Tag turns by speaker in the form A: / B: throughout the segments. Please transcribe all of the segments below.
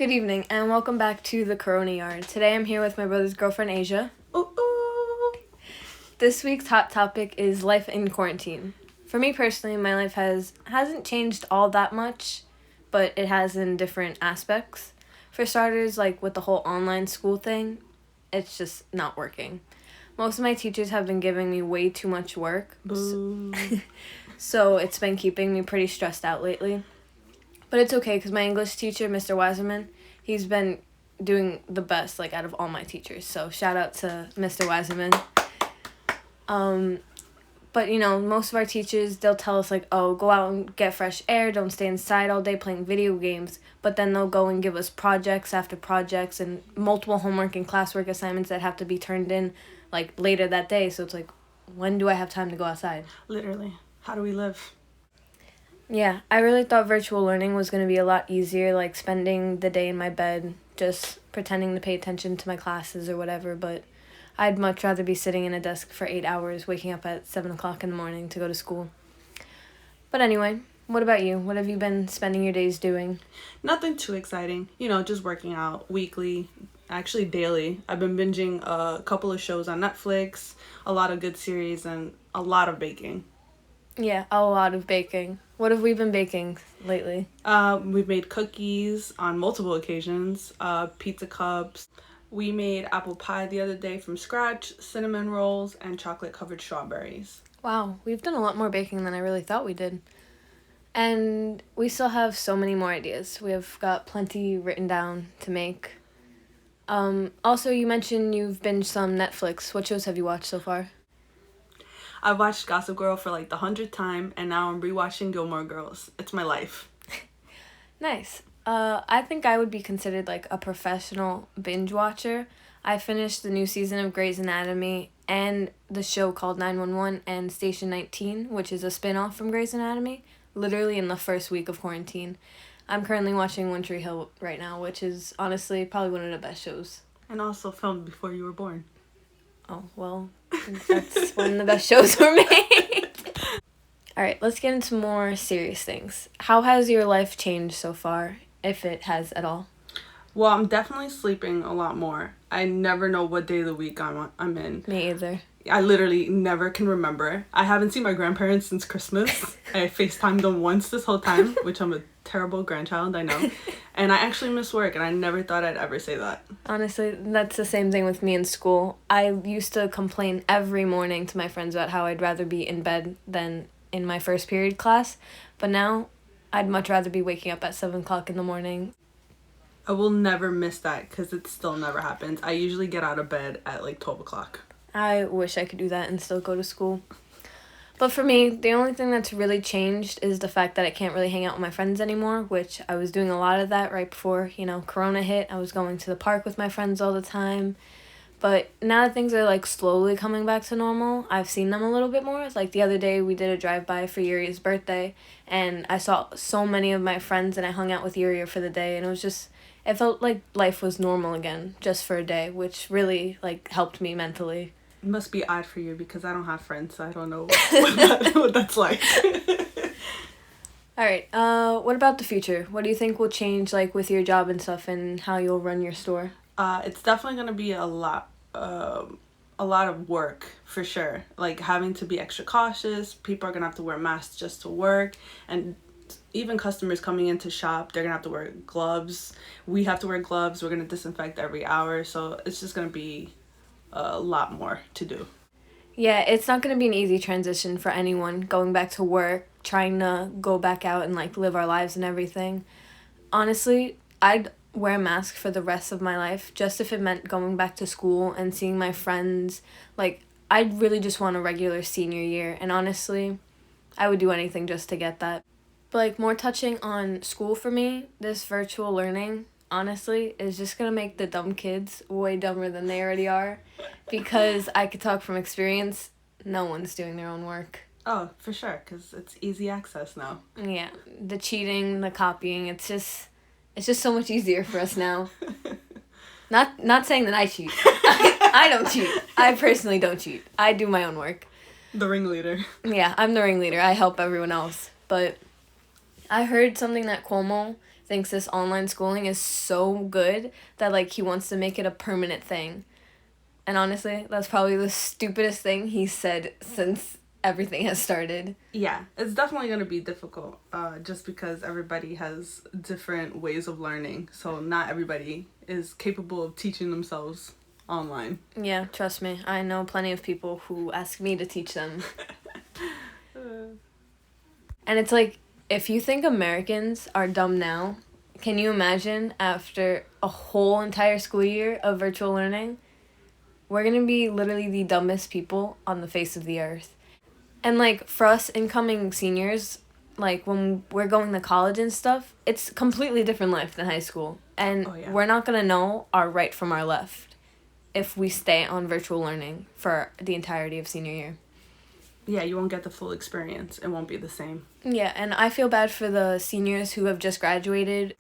A: Good evening, and welcome back to the Corona Yard. Today I'm here with my brother's girlfriend, Asia.
B: Ooh, ooh.
A: This week's hot topic is life in quarantine. For me personally, my life hasn't changed all that much, but it has in different aspects. For starters, like with the whole online school thing, it's just not working. Most of my teachers have been giving me way too much work,
B: Boo.
A: so it's been keeping me pretty stressed out lately. But it's okay because my English teacher, Mr. Wiseman, he's been doing the best, like, out of all my teachers. So shout out to Mr. Wiseman. But, most of our teachers, they'll tell us, like, oh, go out and get fresh air. Don't stay inside all day playing video games. But then they'll go and give us projects after projects and multiple homework and classwork assignments that have to be turned in, like, later that day. So it's like, when do I have time to go outside?
B: Literally. How do we live?
A: Yeah, I really thought virtual learning was going to be a lot easier, like spending the day in my bed, just pretending to pay attention to my classes or whatever, but I'd much rather be sitting in a desk for 8 hours, waking up at 7 o'clock in the morning to go to school. But anyway, what about you? What have you been spending your days doing?
B: Nothing too exciting. Just working out weekly, actually daily. I've been binging a couple of shows on Netflix, a lot of good series, and a lot of baking.
A: Yeah, a lot of baking. What have we been baking lately?
B: We've made cookies on multiple occasions, pizza cups. We made apple pie the other day from scratch, cinnamon rolls, and chocolate-covered strawberries.
A: Wow, we've done a lot more baking than I really thought we did. And we still have so many more ideas. We have got plenty written down to make. Also, you mentioned you've binged some Netflix. What shows have you watched so far?
B: I've watched Gossip Girl for like the 100th time, and now I'm rewatching Gilmore Girls. It's my life.
A: Nice. I think I would be considered like a professional binge watcher. I finished the new season of Grey's Anatomy and the show called 911 and Station 19, which is a spin-off from Grey's Anatomy, literally in the first week of quarantine. I'm currently watching One Tree Hill right now, which is honestly probably one of the best shows.
B: And also filmed before you were born.
A: Oh, well, that's when the best shows were made. All right, let's get into more serious things. How has your life changed so far, if it has at all?
B: Well, I'm definitely sleeping a lot more. I never know what day of the week I'm in.
A: Me either.
B: I literally never can remember. I haven't seen my grandparents since Christmas. I FaceTimed them once this whole time, which I'm a terrible grandchild, I know. And I actually miss work, and I never thought I'd ever say that.
A: Honestly, that's the same thing with me in school. I used to complain every morning to my friends about how I'd rather be in bed than in my first period class. But now, I'd much rather be waking up at 7 o'clock in the morning.
B: I will never miss that because it still never happens. I usually get out of bed at like 12 o'clock.
A: I wish I could do that and still go to school. But for me, the only thing that's really changed is the fact that I can't really hang out with my friends anymore, which I was doing a lot of that right before, Corona hit. I was going to the park with my friends all the time. But now that things are, like, slowly coming back to normal, I've seen them a little bit more. Like, the other day, we did a drive-by for Yuri's birthday, and I saw so many of my friends, and I hung out with Yuri for the day, and it felt like life was normal again, just for a day, which really, like, helped me mentally.
B: It must be odd for you because I don't have friends, so I don't know what that's like.
A: All right, what about the future? What do you think will change, like, with your job and stuff and how you'll run your store?
B: It's definitely going to be a lot of work, for sure. Like, having to be extra cautious. People are going to have to wear masks just to work. And even customers coming in to shop, they're going to have to wear gloves. We have to wear gloves. We're going to disinfect every hour. So it's just going to be a lot more to do.
A: Yeah, it's not going to be an easy transition for anyone going back to work, trying to go back out and, like, live our lives and everything. Honestly, I'd wear a mask for the rest of my life, just if it meant going back to school and seeing my friends. Like, I'd really just want a regular senior year, and honestly, I would do anything just to get that. But, like, more touching on school for me, this virtual learning, honestly, is just gonna make the dumb kids way dumber than they already are, because I could talk from experience, no one's doing their own work.
B: Oh, for sure, because it's easy access now.
A: Yeah, the cheating, the copying, it's just so much easier for us now. Not saying that I cheat. I don't cheat. I personally don't cheat. I do my own work.
B: The ringleader.
A: Yeah, I'm the ringleader. I help everyone else. But I heard something that Cuomo thinks this online schooling is so good that, like, he wants to make it a permanent thing. And honestly, that's probably the stupidest thing he's said since everything has started.
B: Yeah, it's definitely going to be difficult just because everybody has different ways of learning. So not everybody is capable of teaching themselves online.
A: Yeah, trust me. I know plenty of people who ask me to teach them. And it's like, if you think Americans are dumb now, can you imagine after a whole entire school year of virtual learning? We're going to be literally the dumbest people on the face of the earth. And, like, for us incoming seniors, like, when we're going to college and stuff, it's a completely different life than high school. And we're not going to know our right from our left if we stay on virtual learning for the entirety of senior year.
B: Yeah, you won't get the full experience. It won't be the same.
A: Yeah, and I feel bad for the seniors who have just graduated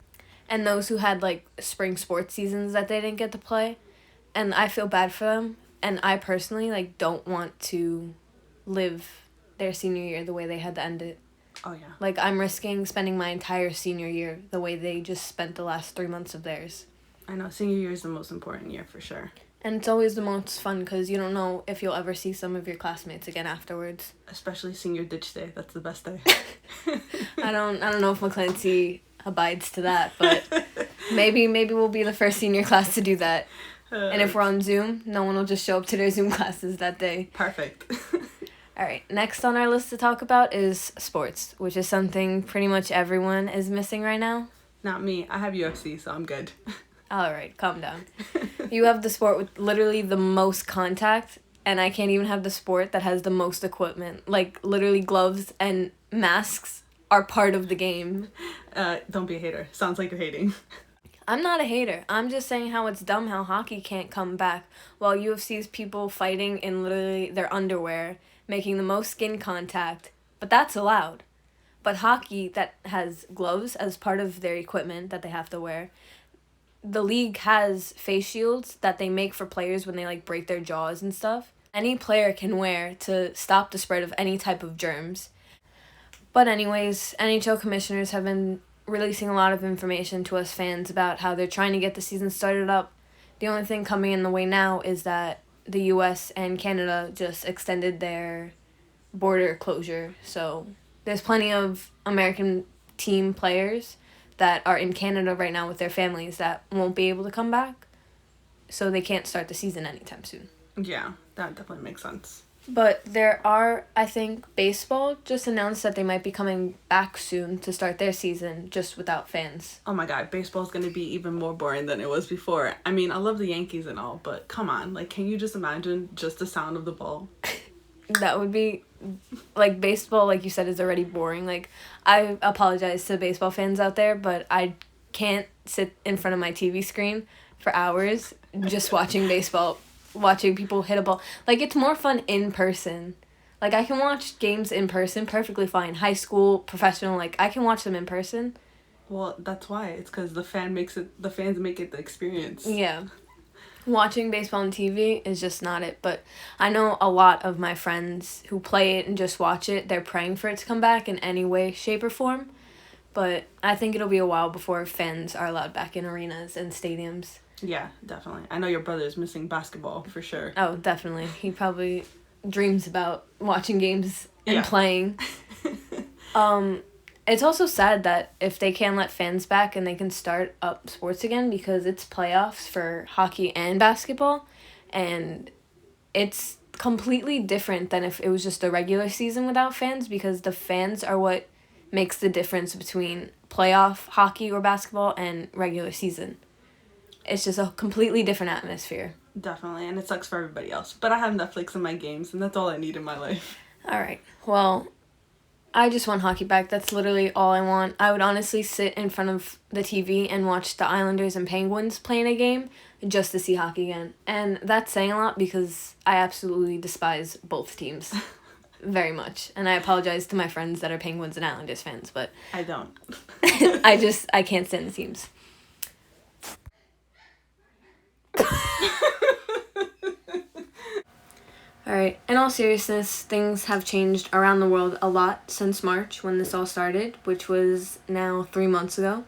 A: and those who had, like, spring sports seasons that they didn't get to play. And I feel bad for them. And I personally, like, don't want to live their senior year the way they had to end it.
B: Oh, yeah.
A: Like, I'm risking spending my entire senior year the way they just spent the last 3 months of theirs.
B: I know, senior year is the most important year for sure.
A: And it's always the most fun because you don't know if you'll ever see some of your classmates again afterwards.
B: Especially senior ditch day. That's the best day.
A: I don't know if McClancy abides to that, but maybe we'll be the first senior class to do that. And if we're on Zoom, no one will just show up to their Zoom classes that day.
B: Perfect.
A: All right, next on our list to talk about is sports, which is something pretty much everyone is missing right now.
B: Not me. I have UFC, so I'm good.
A: All right, calm down. You have the sport with literally the most contact, and I can't even have the sport that has the most equipment. Like, literally gloves and masks are part of the game.
B: Don't be a hater. Sounds like you're hating.
A: I'm not a hater. I'm just saying how it's dumb how hockey can't come back while UFC's people fighting in literally their underwear, making the most skin contact, but that's allowed. But hockey that has gloves as part of their equipment that they have to wear, the league has face shields that they make for players when they, like, break their jaws and stuff. Any player can wear to stop the spread of any type of germs. But anyways, NHL commissioners have been releasing a lot of information to us fans about how they're trying to get the season started up. The only thing coming in the way now is that the US and Canada just extended their border closure. So there's plenty of American team players that are in Canada right now with their families that won't be able to come back. So they can't start the season anytime soon.
B: Yeah, that definitely makes sense.
A: But there are, I think, baseball just announced that they might be coming back soon to start their season just without fans.
B: Oh my god, baseball's going to be even more boring than it was before. I mean, I love the Yankees and all, but come on. Like, can you just imagine just the sound of the ball?
A: That would be, like, baseball, like you said, is already boring. Like, I apologize to baseball fans out there, but I can't sit in front of my TV screen for hours just watching baseball. Watching people hit a ball. Like, it's more fun in person. Like, I can watch games in person perfectly fine. High school, professional, like, I can watch them in person.
B: Well, that's why. It's because the fans make it the experience.
A: Yeah. Watching baseball on TV is just not it. But I know a lot of my friends who play it and just watch it, they're praying for it to come back in any way, shape, or form. But I think it'll be a while before fans are allowed back in arenas and stadiums.
B: Yeah, definitely. I know your brother's missing basketball for sure.
A: Oh, definitely. He probably dreams about watching games and playing. It's also sad that if they can let fans back and they can start up sports again because it's playoffs for hockey and basketball, and it's completely different than if it was just a regular season without fans because the fans are what makes the difference between playoff hockey or basketball and regular season. It's just a completely different atmosphere.
B: Definitely, and it sucks for everybody else. But I have Netflix and my games, and that's all I need in my life.
A: All right. Well, I just want hockey back. That's literally all I want. I would honestly sit in front of the TV and watch the Islanders and Penguins playing a game just to see hockey again. And that's saying a lot because I absolutely despise both teams very much. And I apologize to my friends that are Penguins and Islanders fans, but
B: I don't.
A: I can't stand the teams. Alright, in all seriousness, things have changed around the world a lot since March when this all started, which was now 3 months ago.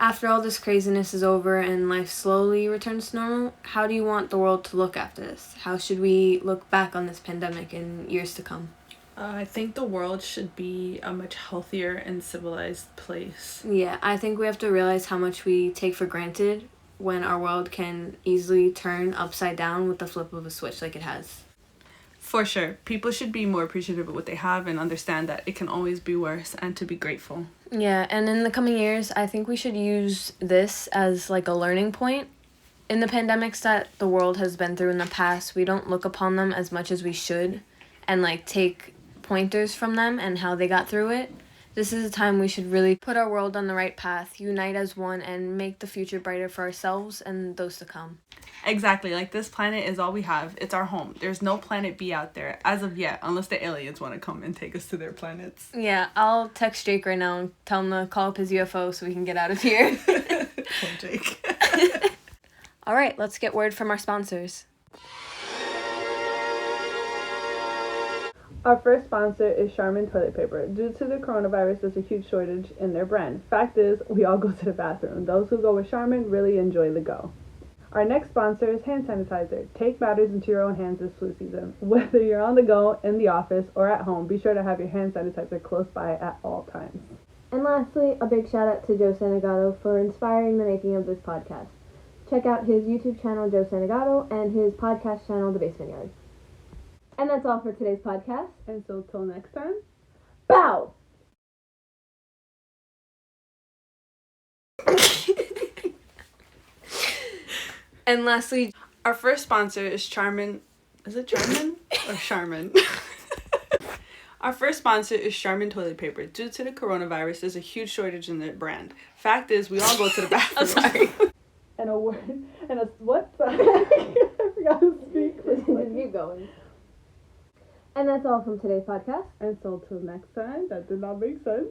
A: After all this craziness is over and life slowly returns to normal, how do you want the world to look after this? How should we look back on this pandemic in years to come?
B: I think the world should be a much healthier and civilized place.
A: Yeah, I think we have to realize how much we take for granted when our world can easily turn upside down with the flip of a switch like it has.
B: For sure. People should be more appreciative of what they have and understand that it can always be worse and to be grateful.
A: Yeah, and in the coming years, I think we should use this as like a learning point. In the pandemics that the world has been through in the past, we don't look upon them as much as we should and like take pointers from them and how they got through it. This is a time we should really put our world on the right path, unite as one, and make the future brighter for ourselves and those to come.
B: Exactly. Like, this planet is all we have. It's our home. There's no planet B out there as of yet, unless the aliens want to come and take us to their planets.
A: Yeah, I'll text Jake right now and tell him to call up his UFO so we can get out of here.
B: Poor Jake.
A: All right, let's get word from our sponsors.
B: Our first sponsor is Charmin Toilet Paper. Due to the coronavirus, there's a huge shortage in their brand. Fact is, we all go to the bathroom. Those who go with Charmin really enjoy the go. Our next sponsor is hand sanitizer. Take matters into your own hands this flu season. Whether you're on the go, in the office, or at home, be sure to have your hand sanitizer close by at all times.
A: And lastly, a big shout out to Joe Santagato for inspiring the making of this podcast. Check out his YouTube channel, Joe Santagato, and his podcast channel, The Basement Yard. And that's all for today's podcast.
B: And so till next time,
A: Bow! And lastly,
B: our first sponsor is Charmin. Is it Charmin or Charmin? Our first sponsor is Charmin Toilet Paper. Due to the coronavirus, there's a huge shortage in their brand. Fact is, we all go to the bathroom.
A: I'm sorry.
B: And a word, and a what? I forgot to speak.
A: Just keep going. And that's all from today's podcast.
B: And so till next time, that did not make sense.